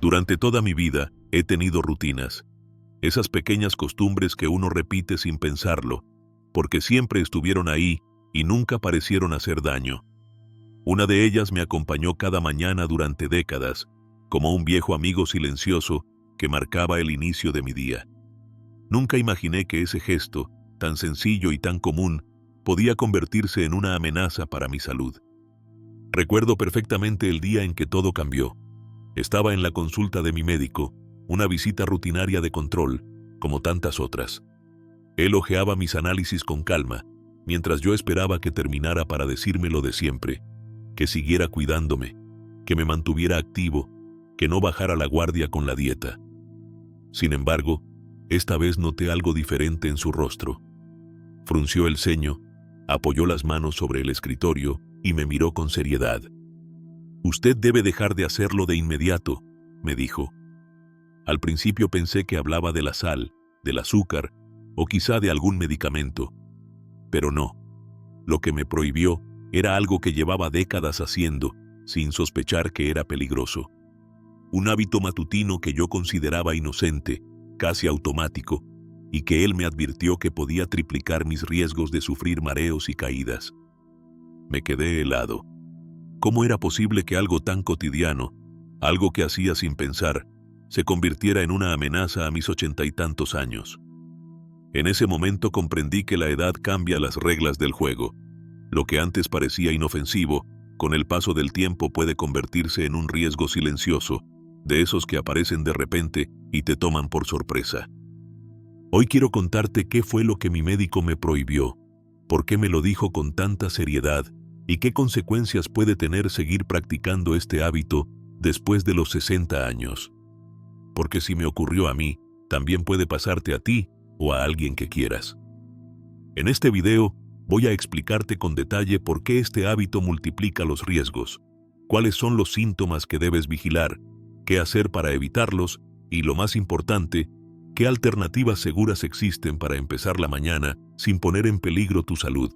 Durante toda mi vida he tenido rutinas, esas pequeñas costumbres que uno repite sin pensarlo, porque siempre estuvieron ahí y nunca parecieron hacer daño. Una de ellas me acompañó cada mañana durante décadas, como un viejo amigo silencioso que marcaba el inicio de mi día. Nunca imaginé que ese gesto, tan sencillo y tan común, podía convertirse en una amenaza para mi salud. Recuerdo perfectamente el día en que todo cambió. Estaba en la consulta de mi médico, una visita rutinaria de control, como tantas otras. Él hojeaba mis análisis con calma, mientras yo esperaba que terminara para decirme lo de siempre, que siguiera cuidándome, que me mantuviera activo, que no bajara la guardia con la dieta. Sin embargo, esta vez noté algo diferente en su rostro. Frunció el ceño, apoyó las manos sobre el escritorio y me miró con seriedad. «Usted debe dejar de hacerlo de inmediato», me dijo. Al principio pensé que hablaba de la sal, del azúcar o quizá de algún medicamento. Pero no. Lo que me prohibió era algo que llevaba décadas haciendo, sin sospechar que era peligroso. Un hábito matutino que yo consideraba inocente, casi automático, y que él me advirtió que podía triplicar mis riesgos de sufrir mareos y caídas. Me quedé helado. ¿Cómo era posible que algo tan cotidiano, algo que hacía sin pensar, se convirtiera en una amenaza a mis 80 y tantos años? En ese momento comprendí que la edad cambia las reglas del juego. Lo que antes parecía inofensivo, con el paso del tiempo puede convertirse en un riesgo silencioso, de esos que aparecen de repente y te toman por sorpresa. Hoy quiero contarte qué fue lo que mi médico me prohibió, por qué me lo dijo con tanta seriedad y qué consecuencias puede tener seguir practicando este hábito después de los 60 años. Porque si me ocurrió a mí, también puede pasarte a ti o a alguien que quieras. En este video voy a explicarte con detalle por qué este hábito multiplica los riesgos, cuáles son los síntomas que debes vigilar, qué hacer para evitarlos y, lo más importante, qué alternativas seguras existen para empezar la mañana sin poner en peligro tu salud.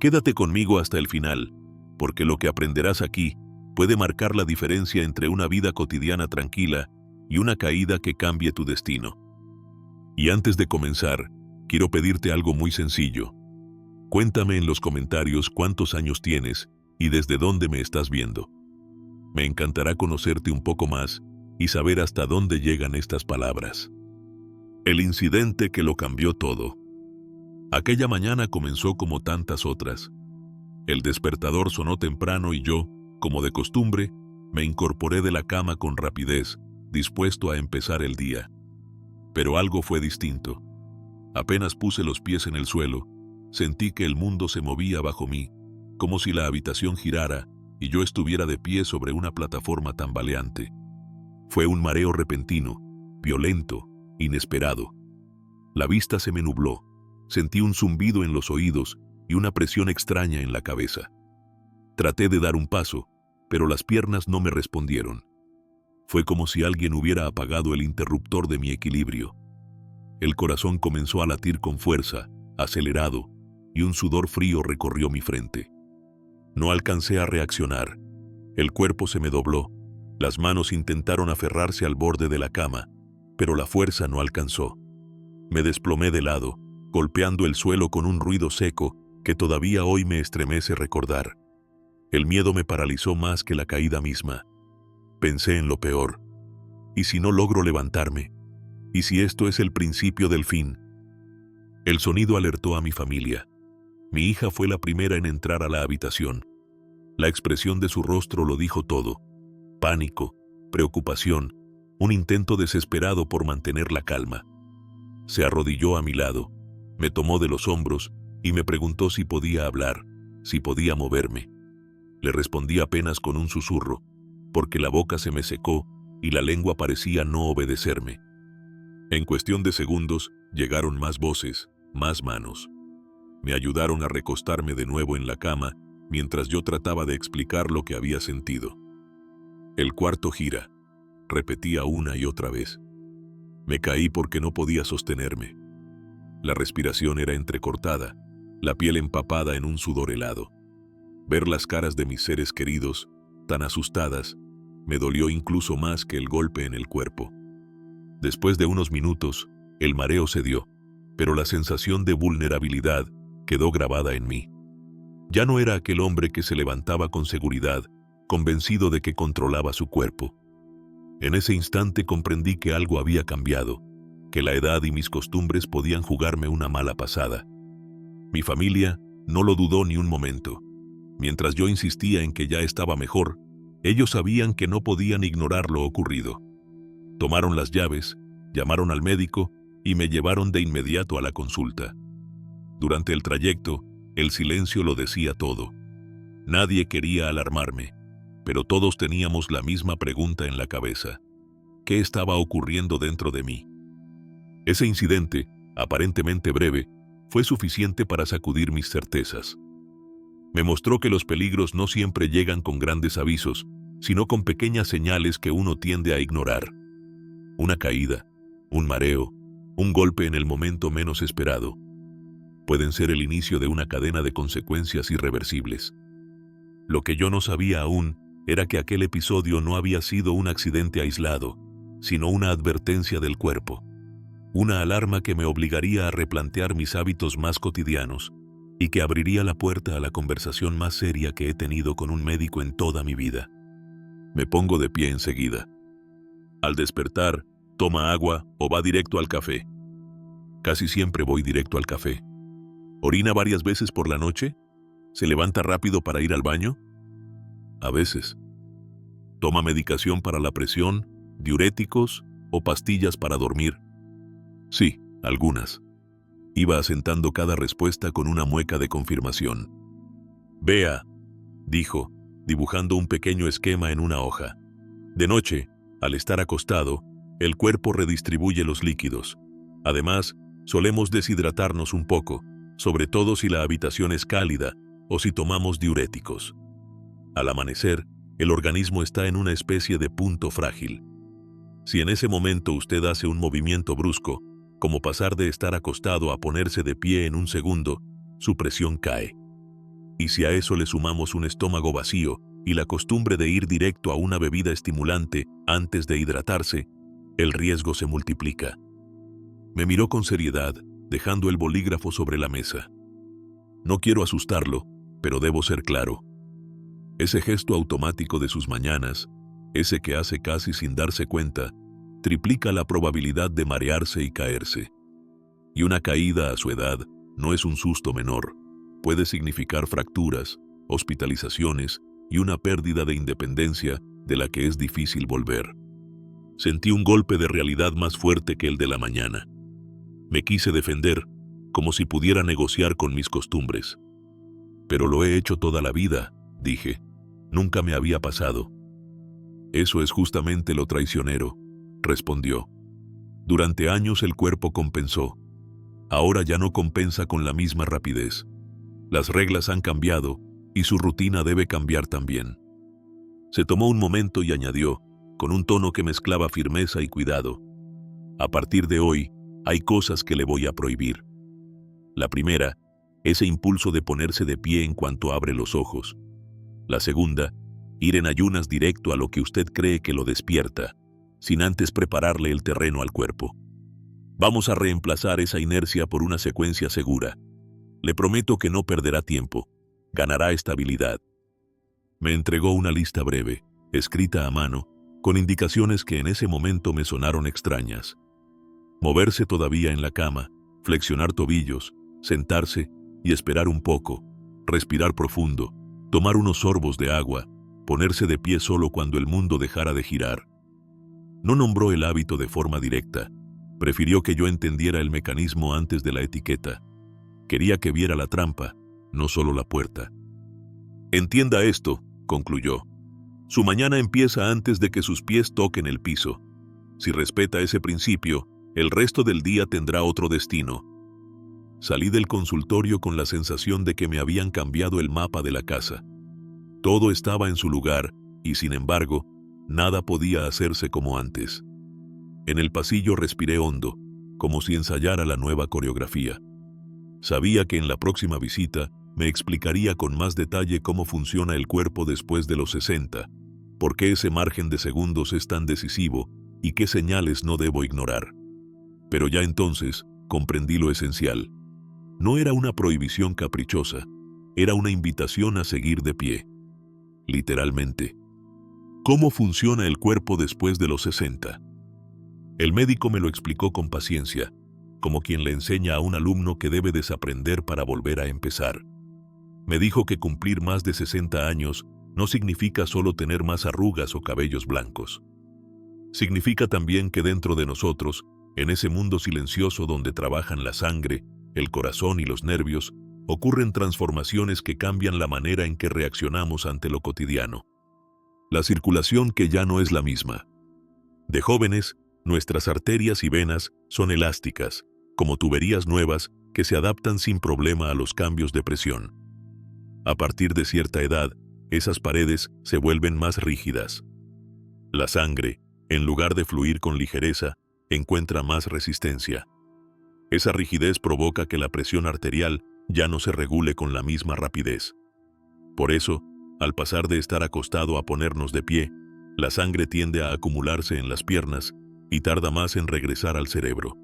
Quédate conmigo hasta el final, porque lo que aprenderás aquí puede marcar la diferencia entre una vida cotidiana tranquila y una caída que cambie tu destino. Y antes de comenzar, quiero pedirte algo muy sencillo. Cuéntame en los comentarios cuántos años tienes y desde dónde me estás viendo. Me encantará conocerte un poco más y saber hasta dónde llegan estas palabras. El incidente que lo cambió todo. Aquella mañana comenzó como tantas otras. El despertador sonó temprano y yo, como de costumbre, me incorporé de la cama con rapidez, dispuesto a empezar el día. Pero algo fue distinto. Apenas puse los pies en el suelo, sentí que el mundo se movía bajo mí, como si la habitación girara y yo estuviera de pie sobre una plataforma tambaleante. Fue un mareo repentino, violento, inesperado. La vista se me nubló, sentí un zumbido en los oídos y una presión extraña en la cabeza. Traté de dar un paso, pero las piernas no me respondieron. Fue como si alguien hubiera apagado el interruptor de mi equilibrio. El corazón comenzó a latir con fuerza, acelerado, y un sudor frío recorrió mi frente. No alcancé a reaccionar. El cuerpo se me dobló, las manos intentaron aferrarse al borde de la cama, pero la fuerza no alcanzó. Me desplomé de lado, golpeando el suelo con un ruido seco que todavía hoy me estremece recordar. El miedo me paralizó más que la caída misma. Pensé en lo peor. ¿Y si no logro levantarme? ¿Y si esto es el principio del fin? El sonido alertó a mi familia. Mi hija fue la primera en entrar a la habitación. La expresión de su rostro lo dijo todo. Pánico, preocupación, un intento desesperado por mantener la calma. Se arrodilló a mi lado, me tomó de los hombros y me preguntó si podía hablar, si podía moverme. Le respondí apenas con un susurro, porque la boca se me secó y la lengua parecía no obedecerme. En cuestión de segundos llegaron más voces, más manos. Me ayudaron a recostarme de nuevo en la cama mientras yo trataba de explicar lo que había sentido. El cuarto gira, repetía una y otra vez. Me caí porque no podía sostenerme. La respiración era entrecortada, la piel empapada en un sudor helado. Ver las caras de mis seres queridos, tan asustadas, Me dolió incluso más que el golpe en el cuerpo. Después de unos minutos, el mareo cedió, pero la sensación de vulnerabilidad quedó grabada en mí. Ya no era aquel hombre que se levantaba con seguridad, convencido de que controlaba su cuerpo. En ese instante comprendí que algo había cambiado, que la edad y mis costumbres podían jugarme una mala pasada. Mi familia no lo dudó ni un momento. Mientras yo insistía en que ya estaba mejor, ellos sabían que no podían ignorar lo ocurrido. Tomaron las llaves, llamaron al médico y me llevaron de inmediato a la consulta. Durante el trayecto, el silencio lo decía todo. Nadie quería alarmarme, pero todos teníamos la misma pregunta en la cabeza. ¿Qué estaba ocurriendo dentro de mí? Ese incidente, aparentemente breve, fue suficiente para sacudir mis certezas. Me mostró que los peligros no siempre llegan con grandes avisos, sino con pequeñas señales que uno tiende a ignorar. Una caída, un mareo, un golpe en el momento menos esperado. Pueden ser el inicio de una cadena de consecuencias irreversibles. Lo que yo no sabía aún era que aquel episodio no había sido un accidente aislado, sino una advertencia del cuerpo. Una alarma que me obligaría a replantear mis hábitos más cotidianos y que abriría la puerta a la conversación más seria que he tenido con un médico en toda mi vida. Me pongo de pie enseguida. Al despertar, toma agua o va directo al café. Casi siempre voy directo al café. ¿Orina varias veces por la noche? ¿Se levanta rápido para ir al baño? A veces. ¿Toma medicación para la presión, diuréticos o pastillas para dormir? Sí, algunas. Iba asentando cada respuesta con una mueca de confirmación. Vea, dijo, dibujando un pequeño esquema en una hoja. De noche, al estar acostado, el cuerpo redistribuye los líquidos. Además, solemos deshidratarnos un poco, sobre todo si la habitación es cálida o si tomamos diuréticos. Al amanecer, el organismo está en una especie de punto frágil. Si en ese momento usted hace un movimiento brusco, como pasar de estar acostado a ponerse de pie en un segundo, su presión cae. Y si a eso le sumamos un estómago vacío y la costumbre de ir directo a una bebida estimulante antes de hidratarse, el riesgo se multiplica. Me miró con seriedad, dejando el bolígrafo sobre la mesa. No quiero asustarlo, pero debo ser claro. Ese gesto automático de sus mañanas, ese que hace casi sin darse cuenta, triplica la probabilidad de marearse y caerse. Y una caída a su edad no es un susto menor. Puede significar fracturas, hospitalizaciones y una pérdida de independencia de la que es difícil volver. Sentí un golpe de realidad más fuerte que el de la mañana. Me quise defender, como si pudiera negociar con mis costumbres. Pero lo he hecho toda la vida, dije. Nunca me había pasado. Eso es justamente lo traicionero, respondió. Durante años el cuerpo compensó. Ahora ya no compensa con la misma rapidez. Las reglas han cambiado y su rutina debe cambiar también. Se tomó un momento y añadió, con un tono que mezclaba firmeza y cuidado. A partir de hoy, hay cosas que le voy a prohibir. La primera, ese impulso de ponerse de pie en cuanto abre los ojos. La segunda, ir en ayunas directo a lo que usted cree que lo despierta, sin antes prepararle el terreno al cuerpo. Vamos a reemplazar esa inercia por una secuencia segura. Le prometo que no perderá tiempo, ganará estabilidad. Me entregó una lista breve, escrita a mano, con indicaciones que en ese momento me sonaron extrañas. Moverse todavía en la cama, flexionar tobillos, sentarse y esperar un poco, respirar profundo, tomar unos sorbos de agua, ponerse de pie solo cuando el mundo dejara de girar. No nombró el hábito de forma directa, prefirió que yo entendiera el mecanismo antes de la etiqueta. Quería que viera la trampa, no solo la puerta. Entienda esto, concluyó. Su mañana empieza antes de que sus pies toquen el piso. Si respeta ese principio, el resto del día tendrá otro destino. Salí del consultorio con la sensación de que me habían cambiado el mapa de la casa. Todo estaba en su lugar y, sin embargo, nada podía hacerse como antes. En el pasillo respiré hondo, como si ensayara la nueva coreografía. Sabía que en la próxima visita me explicaría con más detalle cómo funciona el cuerpo después de los 60, ¿Por qué ese margen de segundos es tan decisivo y qué señales no debo ignorar? Pero ya entonces comprendí lo esencial. No era una prohibición caprichosa, era una invitación a seguir de pie. Literalmente. ¿Cómo funciona el cuerpo después de los 60? El médico me lo explicó con paciencia, como quien le enseña a un alumno que debe desaprender para volver a empezar. Me dijo que cumplir más de 60 años no significa solo tener más arrugas o cabellos blancos. Significa también que dentro de nosotros, en ese mundo silencioso donde trabajan la sangre, el corazón y los nervios, ocurren transformaciones que cambian la manera en que reaccionamos ante lo cotidiano. La circulación que ya no es la misma. De jóvenes, nuestras arterias y venas son elásticas, como tuberías nuevas que se adaptan sin problema a los cambios de presión. A partir de cierta edad, esas paredes se vuelven más rígidas. La sangre, en lugar de fluir con ligereza, encuentra más resistencia. Esa rigidez provoca que la presión arterial ya no se regule con la misma rapidez. Por eso, al pasar de estar acostado a ponernos de pie, la sangre tiende a acumularse en las piernas y tarda más en regresar al cerebro.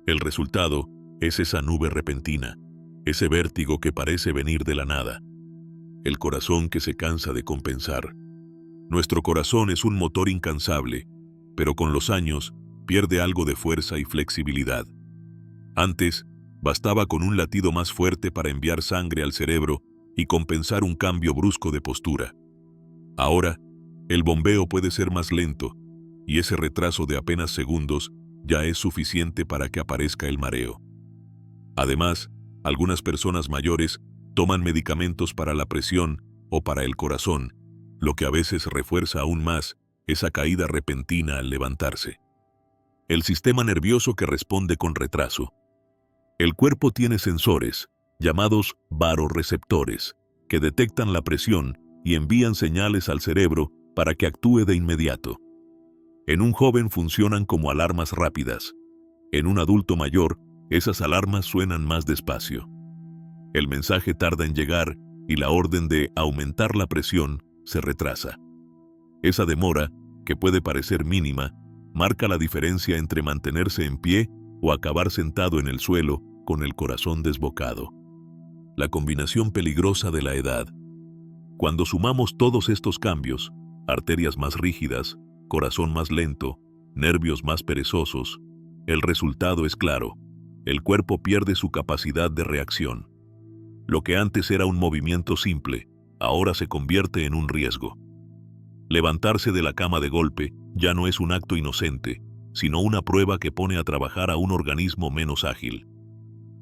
El resultado es esa nube repentina, ese vértigo que parece venir de la nada. El corazón que se cansa de compensar. Nuestro corazón es un motor incansable, pero con los años pierde algo de fuerza y flexibilidad. Antes, bastaba con un latido más fuerte para enviar sangre al cerebro y compensar un cambio brusco de postura. Ahora, el bombeo puede ser más lento, y ese retraso de apenas segundos ya es suficiente para que aparezca el mareo. Además, algunas personas mayores toman medicamentos para la presión o para el corazón, lo que a veces refuerza aún más esa caída repentina al levantarse. El sistema nervioso que responde con retraso. El cuerpo tiene sensores, llamados barorreceptores, que detectan la presión y envían señales al cerebro para que actúe de inmediato. En un joven funcionan como alarmas rápidas. En un adulto mayor, esas alarmas suenan más despacio. El mensaje tarda en llegar y la orden de aumentar la presión se retrasa. Esa demora, que puede parecer mínima, marca la diferencia entre mantenerse en pie o acabar sentado en el suelo con el corazón desbocado. La combinación peligrosa de la edad. Cuando sumamos todos estos cambios, arterias más rígidas, corazón más lento, nervios más perezosos, el resultado es claro. El cuerpo pierde su capacidad de reacción. Lo que antes era un movimiento simple, ahora se convierte en un riesgo. Levantarse de la cama de golpe ya no es un acto inocente, sino una prueba que pone a trabajar a un organismo menos ágil.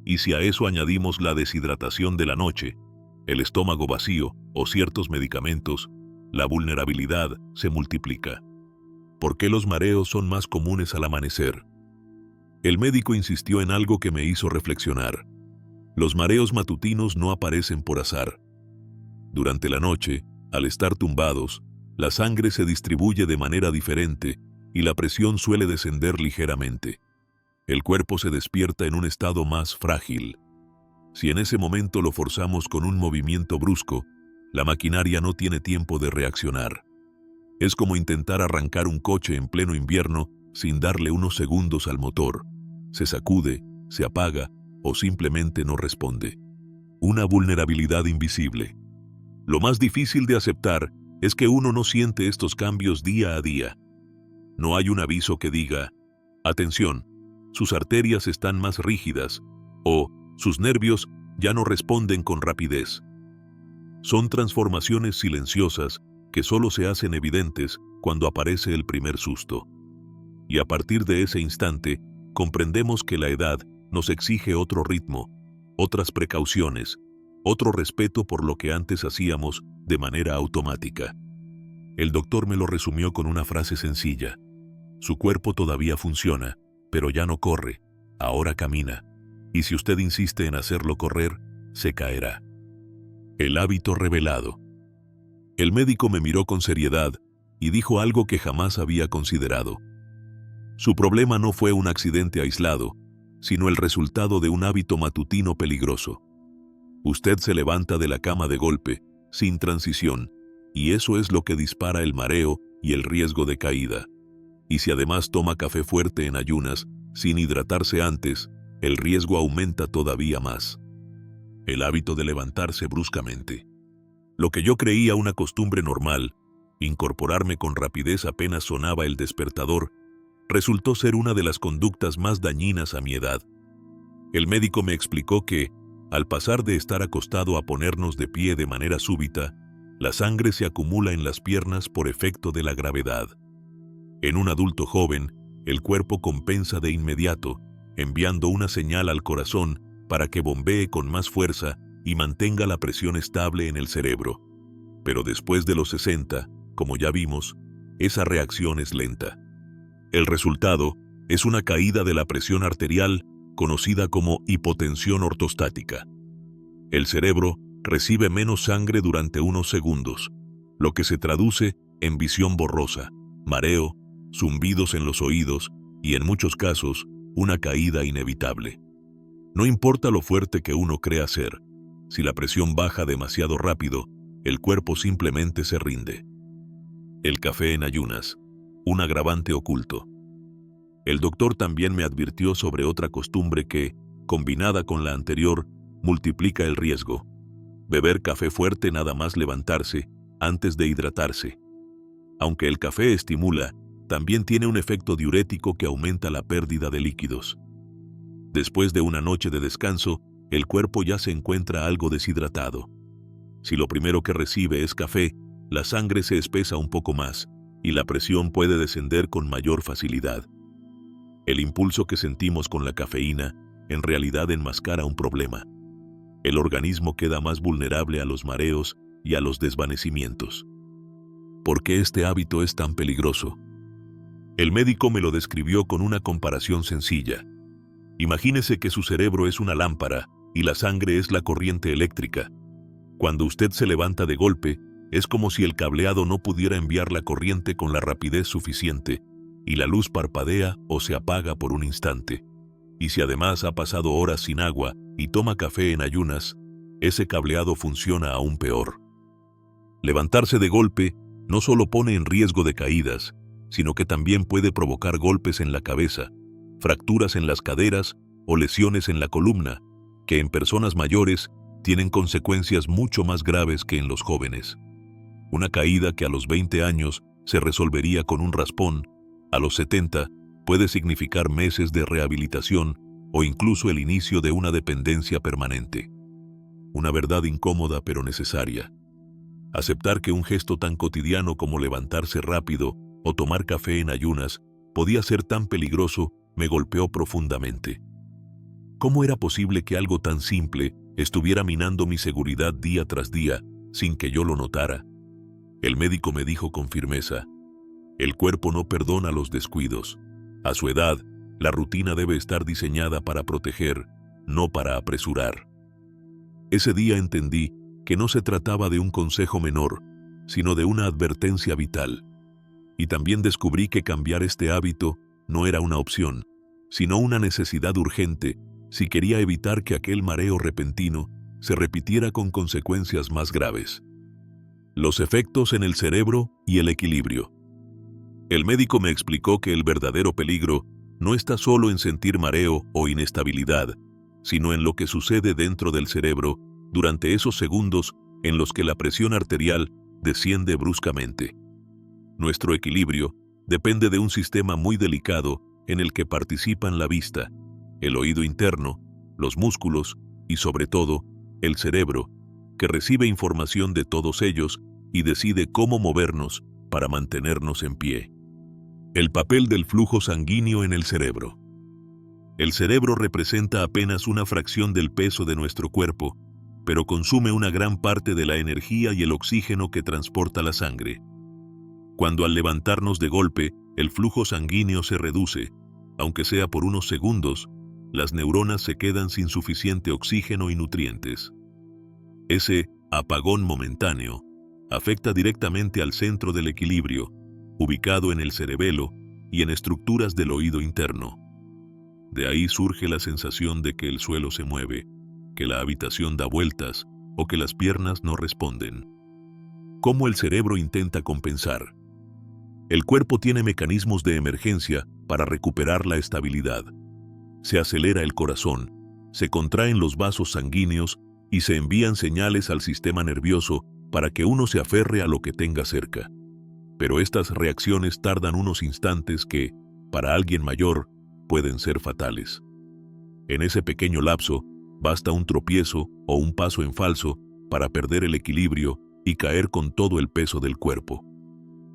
Y si a eso añadimos la deshidratación de la noche, el estómago vacío o ciertos medicamentos, la vulnerabilidad se multiplica. ¿Por qué los mareos son más comunes al amanecer? El médico insistió en algo que me hizo reflexionar. Los mareos matutinos no aparecen por azar. Durante la noche, al estar tumbados, la sangre se distribuye de manera diferente y la presión suele descender ligeramente. El cuerpo se despierta en un estado más frágil. Si en ese momento lo forzamos con un movimiento brusco, la maquinaria no tiene tiempo de reaccionar. Es como intentar arrancar un coche en pleno invierno sin darle unos segundos al motor. Se sacude, se apaga o simplemente no responde. Una vulnerabilidad invisible. Lo más difícil de aceptar es que uno no siente estos cambios día a día. No hay un aviso que diga, atención, sus arterias están más rígidas o sus nervios ya no responden con rapidez. Son transformaciones silenciosas que solo se hacen evidentes cuando aparece el primer susto. Y a partir de ese instante, comprendemos que la edad nos exige otro ritmo, otras precauciones, otro respeto por lo que antes hacíamos de manera automática. El doctor me lo resumió con una frase sencilla. Su cuerpo todavía funciona, pero ya no corre, ahora camina. Y si usted insiste en hacerlo correr, se caerá. El hábito revelado. El médico me miró con seriedad y dijo algo que jamás había considerado. Su problema no fue un accidente aislado, sino el resultado de un hábito matutino peligroso. Usted se levanta de la cama de golpe, sin transición, y eso es lo que dispara el mareo y el riesgo de caída. Y si además toma café fuerte en ayunas, sin hidratarse antes, el riesgo aumenta todavía más. El hábito de levantarse bruscamente. Lo que yo creía una costumbre normal, incorporarme con rapidez apenas sonaba el despertador, resultó ser una de las conductas más dañinas a mi edad. El médico me explicó que, al pasar de estar acostado a ponernos de pie de manera súbita, la sangre se acumula en las piernas por efecto de la gravedad. En un adulto joven, el cuerpo compensa de inmediato, enviando una señal al corazón para que bombee con más fuerza y mantenga la presión estable en el cerebro. Pero después de los 60, como ya vimos, esa reacción es lenta. El resultado es una caída de la presión arterial conocida como hipotensión ortostática. El cerebro recibe menos sangre durante unos segundos, lo que se traduce en visión borrosa, mareo, zumbidos en los oídos y, en muchos casos, una caída inevitable. No importa lo fuerte que uno crea ser, si la presión baja demasiado rápido, el cuerpo simplemente se rinde. El café en ayunas, un agravante oculto. El doctor también me advirtió sobre otra costumbre que, combinada con la anterior, multiplica el riesgo. Beber café fuerte nada más levantarse, antes de hidratarse. Aunque el café estimula, también tiene un efecto diurético que aumenta la pérdida de líquidos. Después de una noche de descanso, el cuerpo ya se encuentra algo deshidratado. Si lo primero que recibe es café, la sangre se espesa un poco más, y la presión puede descender con mayor facilidad. El impulso que sentimos con la cafeína en realidad enmascara un problema. El organismo queda más vulnerable a los mareos y a los desvanecimientos. ¿Por qué este hábito es tan peligroso? El médico me lo describió con una comparación sencilla. Imagínese que su cerebro es una lámpara y la sangre es la corriente eléctrica. Cuando usted se levanta de golpe, es como si el cableado no pudiera enviar la corriente con la rapidez suficiente, y la luz parpadea o se apaga por un instante. Y si además ha pasado horas sin agua y toma café en ayunas, ese cableado funciona aún peor. Levantarse de golpe no solo pone en riesgo de caídas, sino que también puede provocar golpes en la cabeza, fracturas en las caderas o lesiones en la columna, que en personas mayores tienen consecuencias mucho más graves que en los jóvenes. Una caída que a los 20 años se resolvería con un raspón, a los 70 puede significar meses de rehabilitación o incluso el inicio de una dependencia permanente. Una verdad incómoda pero necesaria. Aceptar que un gesto tan cotidiano como levantarse rápido o tomar café en ayunas podía ser tan peligroso me golpeó profundamente. ¿Cómo era posible que algo tan simple estuviera minando mi seguridad día tras día sin que yo lo notara? El médico me dijo con firmeza: el cuerpo no perdona los descuidos. A su edad, la rutina debe estar diseñada para proteger, no para apresurar. Ese día entendí que no se trataba de un consejo menor, sino de una advertencia vital. Y también descubrí que cambiar este hábito no era una opción, sino una necesidad urgente si quería evitar que aquel mareo repentino se repitiera con consecuencias más graves. Los efectos en el cerebro y el equilibrio. El médico me explicó que el verdadero peligro no está solo en sentir mareo o inestabilidad, sino en lo que sucede dentro del cerebro durante esos segundos en los que la presión arterial desciende bruscamente. Nuestro equilibrio depende de un sistema muy delicado en el que participan la vista, el oído interno, los músculos y, sobre todo, el cerebro, que recibe información de todos ellos y decide cómo movernos para mantenernos en pie. El papel del flujo sanguíneo en el cerebro. El cerebro representa apenas una fracción del peso de nuestro cuerpo, pero consume una gran parte de la energía y el oxígeno que transporta la sangre. Cuando al levantarnos de golpe, el flujo sanguíneo se reduce, aunque sea por unos segundos, las neuronas se quedan sin suficiente oxígeno y nutrientes. Ese apagón momentáneo afecta directamente al centro del equilibrio, ubicado en el cerebelo y en estructuras del oído interno. De ahí surge la sensación de que el suelo se mueve, que la habitación da vueltas o que las piernas no responden. cómo el cerebro intenta compensar. El cuerpo tiene mecanismos de emergencia para recuperar la estabilidad. Se acelera el corazón, se contraen los vasos sanguíneos y se envían señales al sistema nervioso para que uno se aferre a lo que tenga cerca. Pero estas reacciones tardan unos instantes que, para alguien mayor, pueden ser fatales. En ese pequeño lapso, basta un tropiezo o un paso en falso para perder el equilibrio y caer con todo el peso del cuerpo.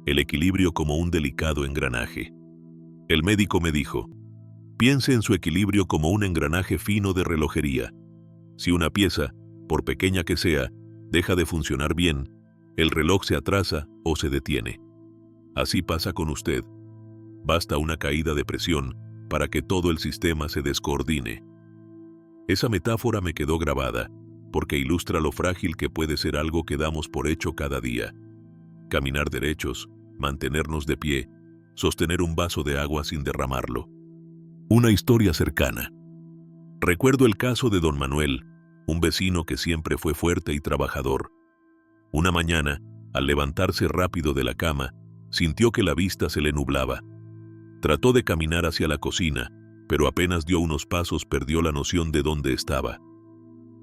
El equilibrio como un delicado engranaje. El médico me dijo: piense en su equilibrio como un engranaje fino de relojería. Si una pieza, por pequeña que sea, deja de funcionar bien, el reloj se atrasa o se detiene. Así pasa con usted. Basta una caída de presión para que todo el sistema se descoordine. Esa metáfora me quedó grabada, porque ilustra lo frágil que puede ser algo que damos por hecho cada día. Caminar derechos, mantenernos de pie, sostener un vaso de agua sin derramarlo. Una historia cercana. Recuerdo el caso de don Manuel, un vecino que siempre fue fuerte y trabajador. Una mañana, al levantarse rápido de la cama, sintió que la vista se le nublaba. Trató de caminar hacia la cocina, pero apenas dio unos pasos perdió la noción de dónde estaba.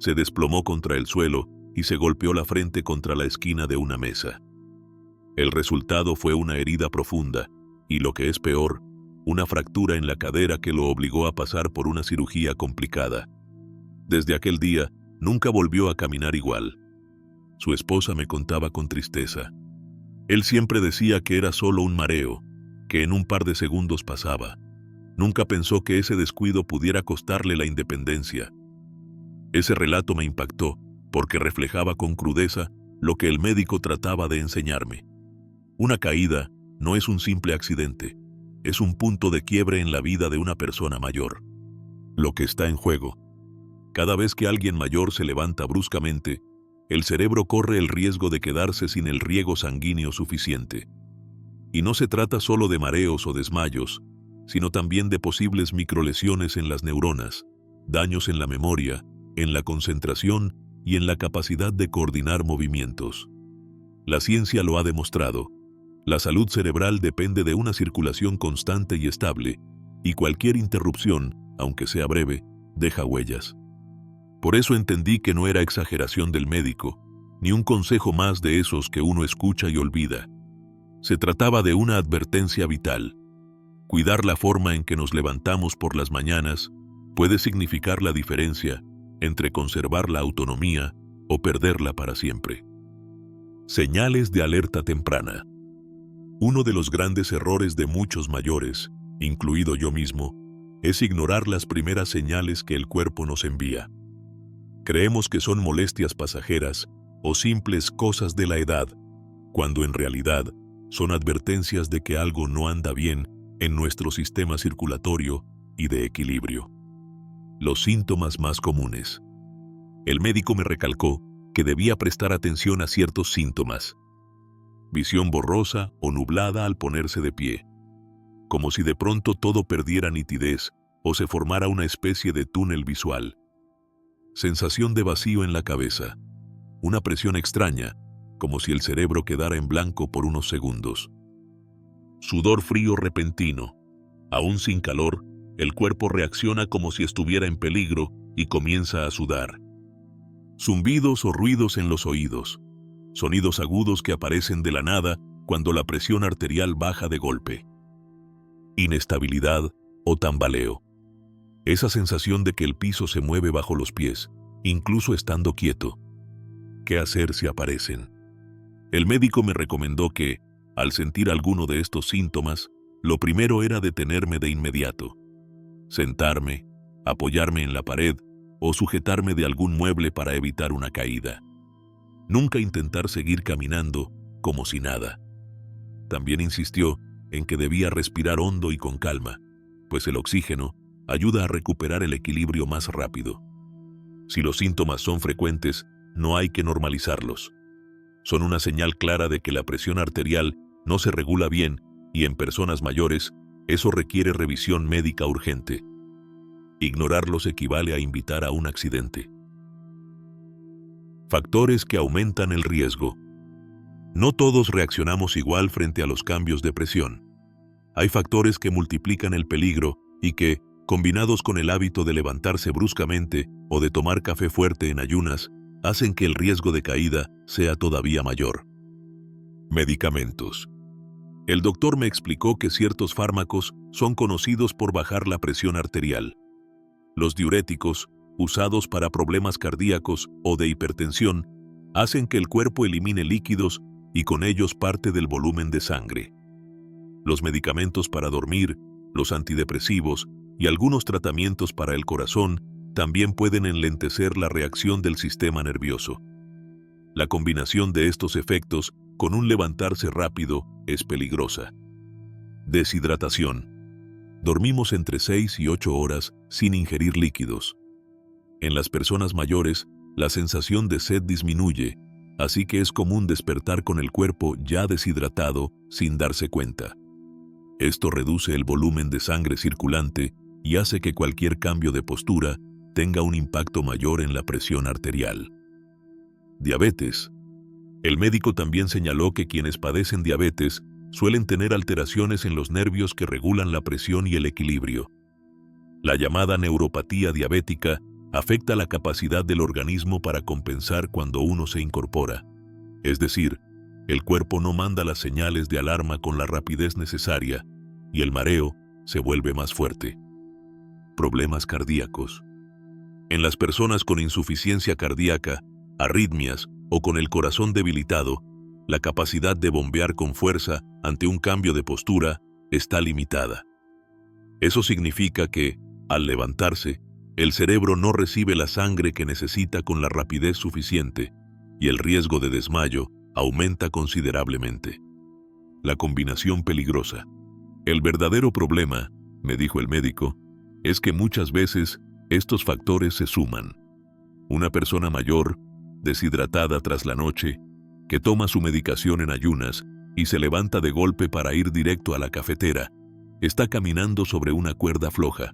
Se desplomó contra el suelo y se golpeó la frente contra la esquina de una mesa. El resultado fue una herida profunda y, lo que es peor, una fractura en la cadera que lo obligó a pasar por una cirugía complicada. Desde aquel día, nunca volvió a caminar igual. Su esposa me contaba con tristeza. Él siempre decía que era solo un mareo, que en un par de segundos pasaba. Nunca pensó que ese descuido pudiera costarle la independencia. Ese relato me impactó, porque reflejaba con crudeza lo que el médico trataba de enseñarme. Una caída no es un simple accidente, es un punto de quiebre en la vida de una persona mayor. Lo que está en juego. Cada vez que alguien mayor se levanta bruscamente, el cerebro corre el riesgo de quedarse sin el riego sanguíneo suficiente. Y no se trata solo de mareos o desmayos, sino también de posibles microlesiones en las neuronas, daños en la memoria, en la concentración y en la capacidad de coordinar movimientos. La ciencia lo ha demostrado. La salud cerebral depende de una circulación constante y estable, y cualquier interrupción, aunque sea breve, deja huellas. Por eso entendí que no era exageración del médico, ni un consejo más de esos que uno escucha y olvida. Se trataba de una advertencia vital. Cuidar la forma en que nos levantamos por las mañanas puede significar la diferencia entre conservar la autonomía o perderla para siempre. Señales de alerta temprana. Uno de los grandes errores de muchos mayores, incluido yo mismo, es ignorar las primeras señales que el cuerpo nos envía. Creemos que son molestias pasajeras o simples cosas de la edad, cuando en realidad son advertencias de que algo no anda bien en nuestro sistema circulatorio y de equilibrio. Los síntomas más comunes. El médico me recalcó que debía prestar atención a ciertos síntomas. Visión borrosa o nublada al ponerse de pie, como si de pronto todo perdiera nitidez o se formara una especie de túnel visual. Sensación de vacío en la cabeza, una presión extraña, como si el cerebro quedara en blanco por unos segundos. Sudor frío repentino, aún sin calor, el cuerpo reacciona como si estuviera en peligro y comienza a sudar. Zumbidos o ruidos en los oídos, sonidos agudos que aparecen de la nada cuando la presión arterial baja de golpe. Inestabilidad o tambaleo. Esa sensación de que el piso se mueve bajo los pies, incluso estando quieto. ¿Qué hacer si aparecen? El médico me recomendó que, al sentir alguno de estos síntomas, lo primero era detenerme de inmediato. Sentarme, apoyarme en la pared o sujetarme de algún mueble para evitar una caída. Nunca intentar seguir caminando como si nada. También insistió en que debía respirar hondo y con calma, pues el oxígeno ayuda a recuperar el equilibrio más rápido. Si los síntomas son frecuentes, no hay que normalizarlos. Son una señal clara de que la presión arterial no se regula bien y en personas mayores eso requiere revisión médica urgente. Ignorarlos equivale a invitar a un accidente. Factores que aumentan el riesgo. No todos reaccionamos igual frente a los cambios de presión. Hay factores que multiplican el peligro y que, combinados con el hábito de levantarse bruscamente o de tomar café fuerte en ayunas, hacen que el riesgo de caída sea todavía mayor. Medicamentos. El doctor me explicó que ciertos fármacos son conocidos por bajar la presión arterial. Los diuréticos, usados para problemas cardíacos o de hipertensión, hacen que el cuerpo elimine líquidos y con ellos parte del volumen de sangre. Los medicamentos para dormir, los antidepresivos y algunos tratamientos para el corazón también pueden enlentecer la reacción del sistema nervioso. La combinación de estos efectos con un levantarse rápido es peligrosa. Deshidratación. Dormimos entre 6 y 8 horas sin ingerir líquidos. En las personas mayores, la sensación de sed disminuye, así que es común despertar con el cuerpo ya deshidratado sin darse cuenta. Esto reduce el volumen de sangre circulante y hace que cualquier cambio de postura tenga un impacto mayor en la presión arterial. Diabetes. El médico también señaló que quienes padecen diabetes suelen tener alteraciones en los nervios que regulan la presión y el equilibrio. La llamada neuropatía diabética afecta la capacidad del organismo para compensar cuando uno se incorpora. Es decir, el cuerpo no manda las señales de alarma con la rapidez necesaria y el mareo se vuelve más fuerte. Problemas cardíacos. En las personas con insuficiencia cardíaca, arritmias o con el corazón debilitado, la capacidad de bombear con fuerza ante un cambio de postura está limitada. Eso significa que, al levantarse, el cerebro no recibe la sangre que necesita con la rapidez suficiente y el riesgo de desmayo aumenta considerablemente. La combinación peligrosa. El verdadero problema, me dijo el médico, es que muchas veces estos factores se suman. Una persona mayor, deshidratada tras la noche, que toma su medicación en ayunas y se levanta de golpe para ir directo a la cafetera, está caminando sobre una cuerda floja.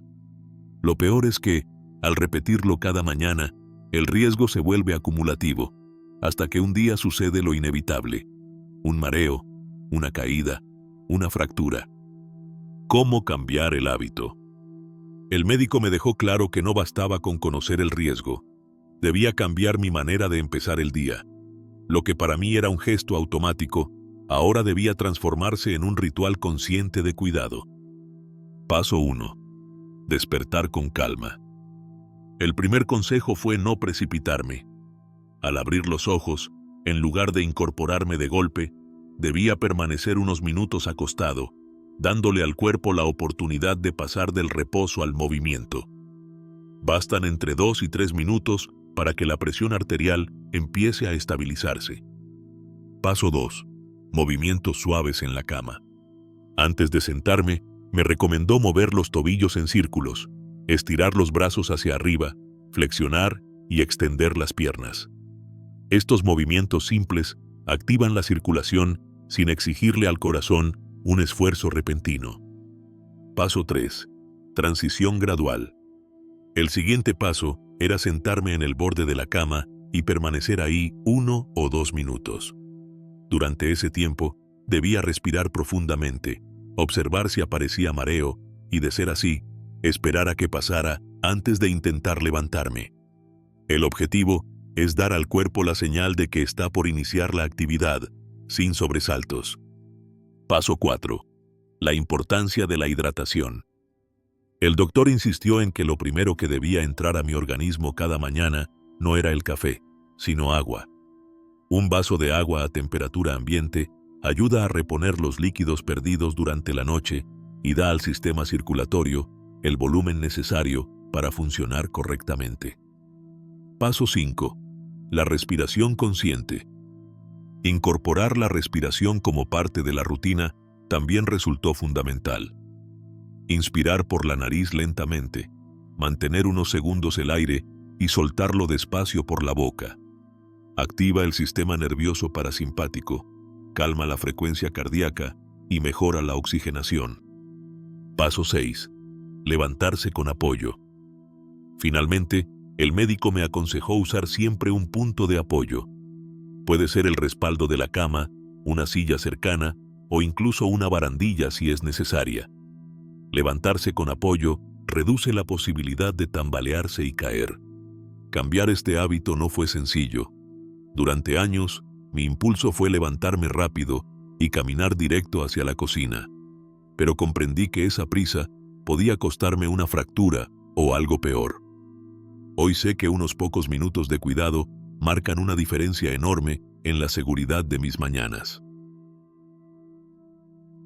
Lo peor es que, al repetirlo cada mañana, el riesgo se vuelve acumulativo, hasta que un día sucede lo inevitable: un mareo, una caída, una fractura. ¿Cómo cambiar el hábito? El médico me dejó claro que no bastaba con conocer el riesgo. Debía cambiar mi manera de empezar el día. Lo que para mí era un gesto automático, ahora debía transformarse en un ritual consciente de cuidado. Paso 1. Despertar con calma. El primer consejo fue no precipitarme. Al abrir los ojos, en lugar de incorporarme de golpe, debía permanecer unos minutos acostado, dándole al cuerpo la oportunidad de pasar del reposo al movimiento. Bastan entre 2 y 3 minutos para que la presión arterial empiece a estabilizarse. Paso 2. Movimientos suaves en la cama. Antes de sentarme, me recomendó mover los tobillos en círculos, estirar los brazos hacia arriba, flexionar y extender las piernas. Estos movimientos simples activan la circulación sin exigirle al corazón un esfuerzo repentino. Paso 3. Transición gradual. El siguiente paso era sentarme en el borde de la cama y permanecer ahí 1 o 2 minutos. Durante ese tiempo, debía respirar profundamente, observar si aparecía mareo y, de ser así, esperar a que pasara antes de intentar levantarme. El objetivo es dar al cuerpo la señal de que está por iniciar la actividad, sin sobresaltos. Paso 4. La importancia de la hidratación. El doctor insistió en que lo primero que debía entrar a mi organismo cada mañana no era el café, sino agua. Un vaso de agua a temperatura ambiente ayuda a reponer los líquidos perdidos durante la noche y da al sistema circulatorio el volumen necesario para funcionar correctamente. Paso 5. La respiración consciente. Incorporar la respiración como parte de la rutina también resultó fundamental. Inspirar por la nariz lentamente, mantener unos segundos el aire y soltarlo despacio por la boca. Activa el sistema nervioso parasimpático, calma la frecuencia cardíaca y mejora la oxigenación. Paso 6. Levantarse con apoyo. Finalmente, el médico me aconsejó usar siempre un punto de apoyo. Puede ser el respaldo de la cama, una silla cercana o incluso una barandilla si es necesaria. Levantarse con apoyo reduce la posibilidad de tambalearse y caer. Cambiar este hábito no fue sencillo. Durante años, mi impulso fue levantarme rápido y caminar directo hacia la cocina. Pero comprendí que esa prisa podía costarme una fractura o algo peor. Hoy sé que unos pocos minutos de cuidado marcan una diferencia enorme en la seguridad de mis mañanas.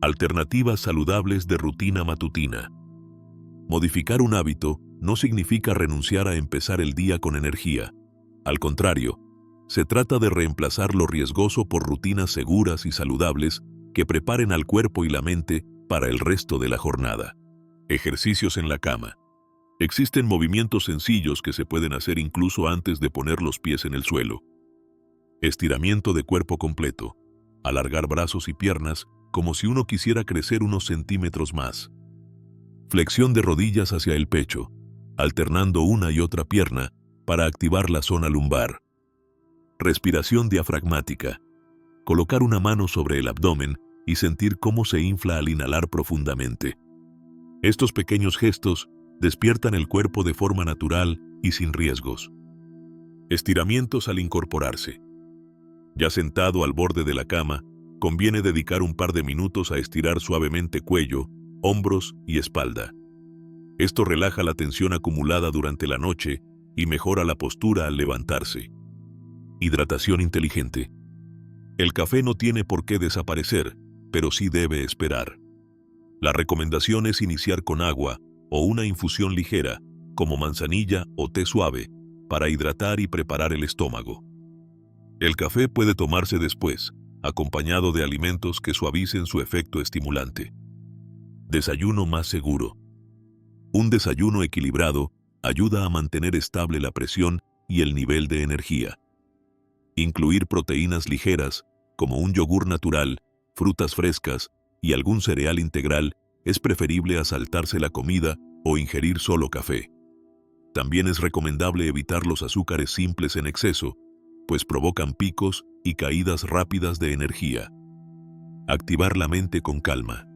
Alternativas saludables de rutina matutina. Modificar un hábito no significa renunciar a empezar el día con energía. Al contrario, se trata de reemplazar lo riesgoso por rutinas seguras y saludables que preparen al cuerpo y la mente para el resto de la jornada. Ejercicios en la cama. Existen movimientos sencillos que se pueden hacer incluso antes de poner los pies en el suelo. Estiramiento de cuerpo completo. Alargar brazos y piernas como si uno quisiera crecer unos centímetros más. Flexión de rodillas hacia el pecho, alternando una y otra pierna para activar la zona lumbar. Respiración diafragmática. Colocar una mano sobre el abdomen y sentir cómo se infla al inhalar profundamente. Estos pequeños gestos despiertan el cuerpo de forma natural y sin riesgos. Estiramientos al incorporarse. Ya sentado al borde de la cama, conviene dedicar un par de minutos a estirar suavemente cuello, hombros y espalda. Esto relaja la tensión acumulada durante la noche y mejora la postura al levantarse. Hidratación inteligente. El café no tiene por qué desaparecer, pero sí debe esperar. La recomendación es iniciar con agua o una infusión ligera, como manzanilla o té suave, para hidratar y preparar el estómago. El café puede tomarse después, acompañado de alimentos que suavicen su efecto estimulante. Desayuno más seguro. Un desayuno equilibrado ayuda a mantener estable la presión y el nivel de energía. Incluir proteínas ligeras, como un yogur natural, frutas frescas y algún cereal integral, es preferible a saltarse la comida o ingerir solo café. También es recomendable evitar los azúcares simples en exceso, pues provocan picos y caídas rápidas de energía. Activar la mente con calma.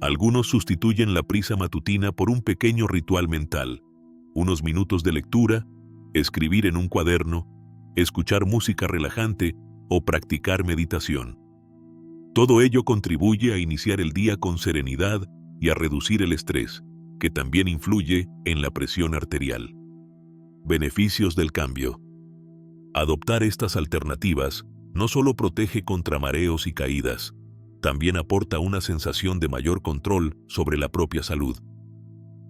Algunos sustituyen la prisa matutina por un pequeño ritual mental, unos minutos de lectura, escribir en un cuaderno, escuchar música relajante o practicar meditación. Todo ello contribuye a iniciar el día con serenidad y a reducir el estrés, que también influye en la presión arterial. Beneficios del cambio. Adoptar estas alternativas no solo protege contra mareos y caídas, también aporta una sensación de mayor control sobre la propia salud.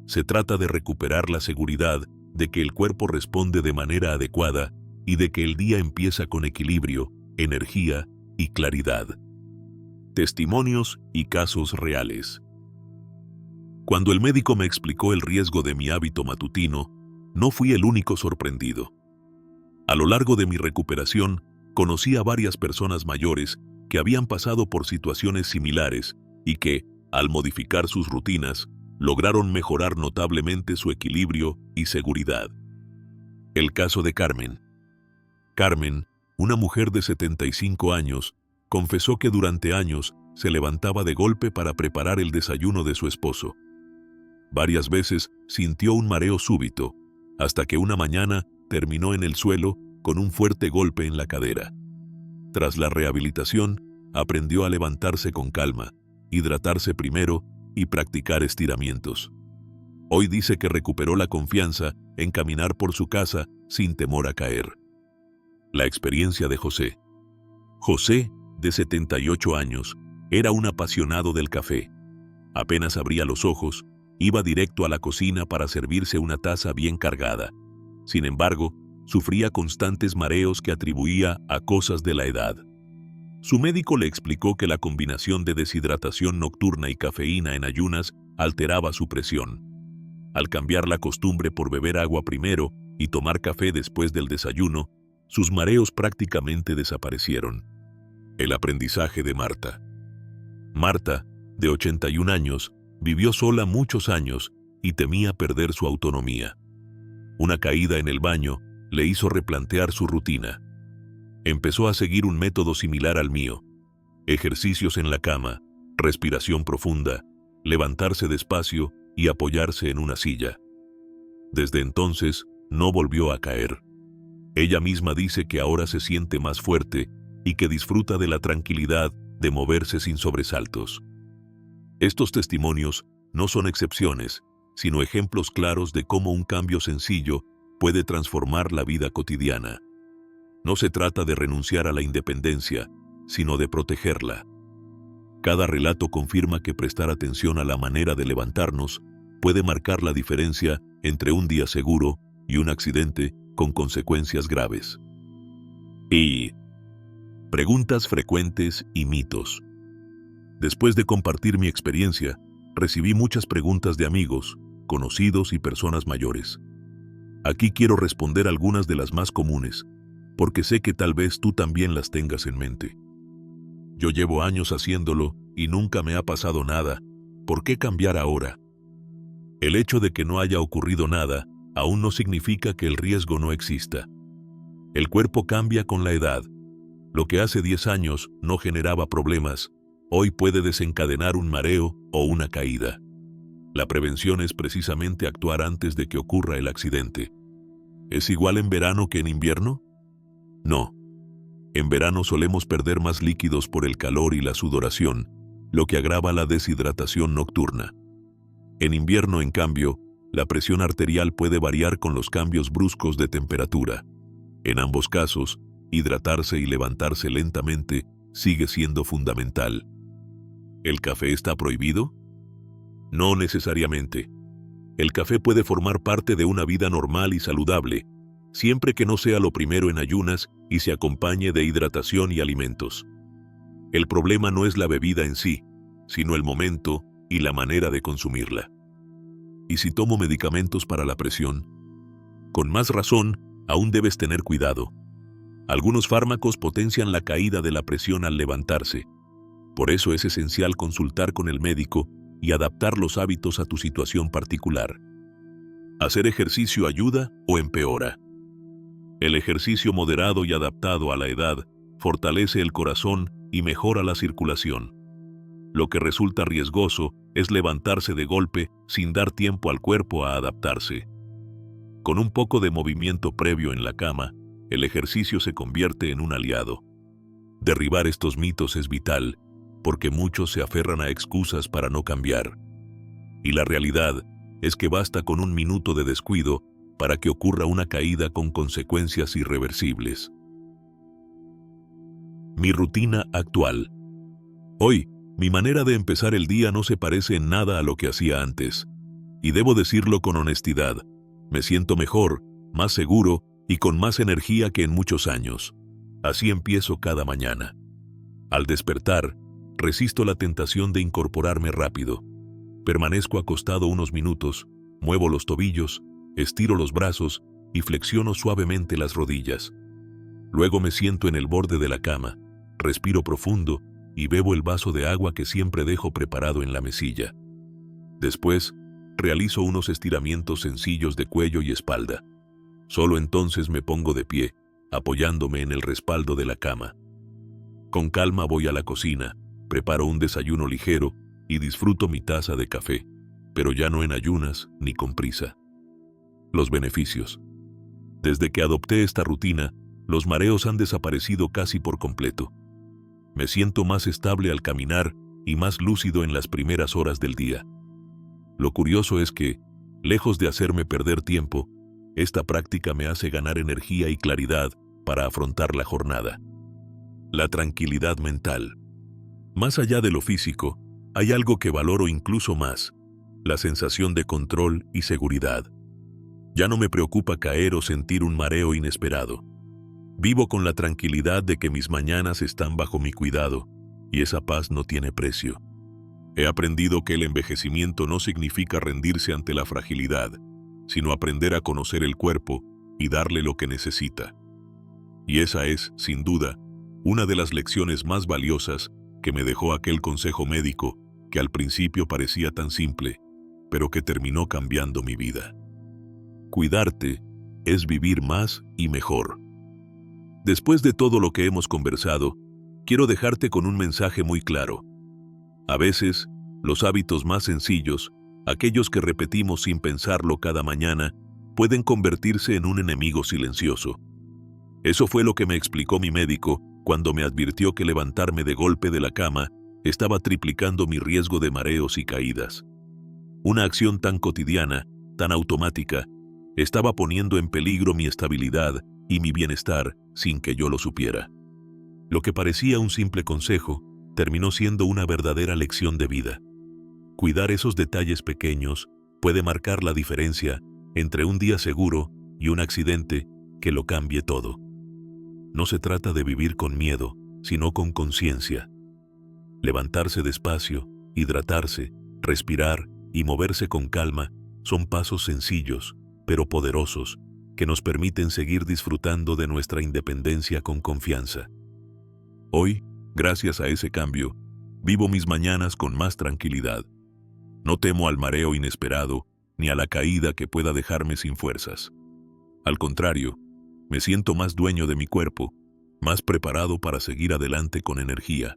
Se trata de recuperar la seguridad de que el cuerpo responde de manera adecuada y de que el día empieza con equilibrio, energía y claridad. Testimonios y casos reales. Cuando el médico me explicó el riesgo de mi hábito matutino, no fui el único sorprendido. A lo largo de mi recuperación, conocí a varias personas mayores que habían pasado por situaciones similares y que, al modificar sus rutinas, lograron mejorar notablemente su equilibrio y seguridad. El caso de Carmen. Carmen, una mujer de 75 años, confesó que durante años se levantaba de golpe para preparar el desayuno de su esposo. Varias veces sintió un mareo súbito, hasta que una mañana terminó en el suelo con un fuerte golpe en la cadera. Tras la rehabilitación, aprendió a levantarse con calma, hidratarse primero y practicar estiramientos. Hoy dice que recuperó la confianza en caminar por su casa sin temor a caer. La experiencia de José. José, de 78 años, era un apasionado del café. Apenas abría los ojos, iba directo a la cocina para servirse una taza bien cargada. Sin embargo, sufría constantes mareos que atribuía a cosas de la edad. Su médico le explicó que la combinación de deshidratación nocturna y cafeína en ayunas alteraba su presión. Al cambiar la costumbre por beber agua primero y tomar café después del desayuno, sus mareos prácticamente desaparecieron. El aprendizaje de Marta. Marta, de 81 años, vivió sola muchos años y temía perder su autonomía. Una caída en el baño le hizo replantear su rutina. Empezó a seguir un método similar al mío, Ejercicios en la cama, respiración profunda, levantarse despacio y apoyarse en una silla. Desde entonces, no volvió a caer. Ella misma dice que ahora se siente más fuerte y que disfruta de la tranquilidad de moverse sin sobresaltos. Estos testimonios no son excepciones, sino ejemplos claros de cómo un cambio sencillo puede transformar la vida cotidiana. No se trata de renunciar a la independencia, sino de protegerla. Cada relato confirma que prestar atención a la manera de levantarnos puede marcar la diferencia entre un día seguro y un accidente con consecuencias graves. Y preguntas frecuentes y mitos. Después de compartir mi experiencia, recibí muchas preguntas de amigos, conocidos y personas mayores. Aquí quiero responder algunas de las más comunes, porque sé que tal vez tú también las tengas en mente. Yo llevo años haciéndolo y nunca me ha pasado nada. ¿Por qué cambiar ahora? El hecho de que no haya ocurrido nada aún no significa que el riesgo no exista. El cuerpo cambia con la edad. Lo que hace 10 años no generaba problemas, hoy puede desencadenar un mareo o una caída. La prevención es precisamente actuar antes de que ocurra el accidente. ¿Es igual en verano que en invierno? No. En verano solemos perder más líquidos por el calor y la sudoración, lo que agrava la deshidratación nocturna. En invierno, en cambio, la presión arterial puede variar con los cambios bruscos de temperatura. En ambos casos, hidratarse y levantarse lentamente sigue siendo fundamental. ¿El café está prohibido? No necesariamente. El café puede formar parte de una vida normal y saludable, siempre que no sea lo primero en ayunas y se acompañe de hidratación y alimentos. El problema no es la bebida en sí, sino el momento y la manera de consumirla. ¿Y si tomo medicamentos para la presión? Con más razón, aún debes tener cuidado. Algunos fármacos potencian la caída de la presión al levantarse. Por eso es esencial consultar con el médico y adaptar los hábitos a tu situación particular. ¿Hacer ejercicio ayuda o empeora? El ejercicio moderado y adaptado a la edad fortalece el corazón y mejora la circulación. Lo que resulta riesgoso es levantarse de golpe sin dar tiempo al cuerpo a adaptarse. Con un poco de movimiento previo en la cama, el ejercicio se convierte en un aliado. Derribar estos mitos es vital, porque muchos se aferran a excusas para no cambiar. Y la realidad es que basta con un minuto de descuido para que ocurra una caída con consecuencias irreversibles. Mi rutina actual. Hoy, mi manera de empezar el día no se parece en nada a lo que hacía antes. Y debo decirlo con honestidad, me siento mejor, más seguro y con más energía que en muchos años. Así empiezo cada mañana. Al despertar, resisto la tentación de incorporarme rápido. Permanezco acostado unos minutos, muevo los tobillos, estiro los brazos y flexiono suavemente las rodillas. Luego me siento en el borde de la cama, respiro profundo y bebo el vaso de agua que siempre dejo preparado en la mesilla. Después, realizo unos estiramientos sencillos de cuello y espalda. Solo entonces me pongo de pie, apoyándome en el respaldo de la cama. Con calma voy a la cocina, preparo un desayuno ligero y disfruto mi taza de café, pero ya no en ayunas ni con prisa. Los beneficios. Desde que adopté esta rutina, los mareos han desaparecido casi por completo. Me siento más estable al caminar y más lúcido en las primeras horas del día. Lo curioso es que, lejos de hacerme perder tiempo, esta práctica me hace ganar energía y claridad para afrontar la jornada. La tranquilidad mental. Más allá de lo físico, hay algo que valoro incluso más: la sensación de control y seguridad. Ya no me preocupa caer o sentir un mareo inesperado. Vivo con la tranquilidad de que mis mañanas están bajo mi cuidado, y esa paz no tiene precio. He aprendido que el envejecimiento no significa rendirse ante la fragilidad, sino aprender a conocer el cuerpo y darle lo que necesita. Y esa es, sin duda, una de las lecciones más valiosas que me dejó aquel consejo médico que al principio parecía tan simple, pero que terminó cambiando mi vida. Cuidarte es vivir más y mejor. Después de todo lo que hemos conversado, quiero dejarte con un mensaje muy claro. A veces, los hábitos más sencillos, aquellos que repetimos sin pensarlo cada mañana, pueden convertirse en un enemigo silencioso. Eso fue lo que me explicó mi médico cuando me advirtió que levantarme de golpe de la cama estaba triplicando mi riesgo de mareos y caídas. Una acción tan cotidiana, tan automática, estaba poniendo en peligro mi estabilidad y mi bienestar sin que yo lo supiera. Lo que parecía un simple consejo terminó siendo una verdadera lección de vida. Cuidar esos detalles pequeños puede marcar la diferencia entre un día seguro y un accidente que lo cambie todo. No se trata de vivir con miedo, sino con conciencia. Levantarse despacio, hidratarse, respirar y moverse con calma son pasos sencillos, pero poderosos, que nos permiten seguir disfrutando de nuestra independencia con confianza. Hoy, gracias a ese cambio, vivo mis mañanas con más tranquilidad. No temo al mareo inesperado, ni a la caída que pueda dejarme sin fuerzas. Al contrario, me siento más dueño de mi cuerpo, más preparado para seguir adelante con energía.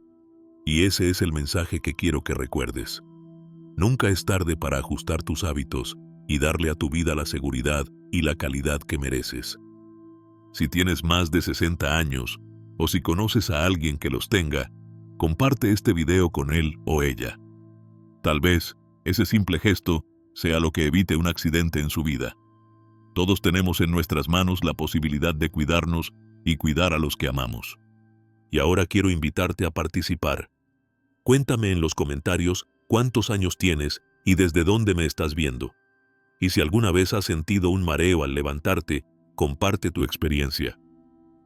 Y ese es el mensaje que quiero que recuerdes. Nunca es tarde para ajustar tus hábitos y darle a tu vida la seguridad y la calidad que mereces. Si tienes más de 60 años, o si conoces a alguien que los tenga, comparte este video con él o ella. Tal vez ese simple gesto sea lo que evite un accidente en su vida. Todos tenemos en nuestras manos la posibilidad de cuidarnos y cuidar a los que amamos. Y ahora quiero invitarte a participar. Cuéntame en los comentarios cuántos años tienes y desde dónde me estás viendo. Y si alguna vez has sentido un mareo al levantarte, comparte tu experiencia.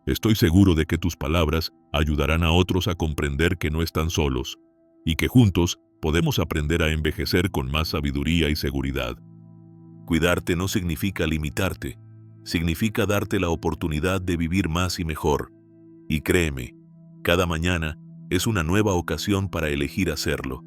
Estoy seguro de que tus palabras ayudarán a otros a comprender que no están solos y que juntos podemos aprender a envejecer con más sabiduría y seguridad. Cuidarte no significa limitarte, significa darte la oportunidad de vivir más y mejor. Y créeme, cada mañana es una nueva ocasión para elegir hacerlo.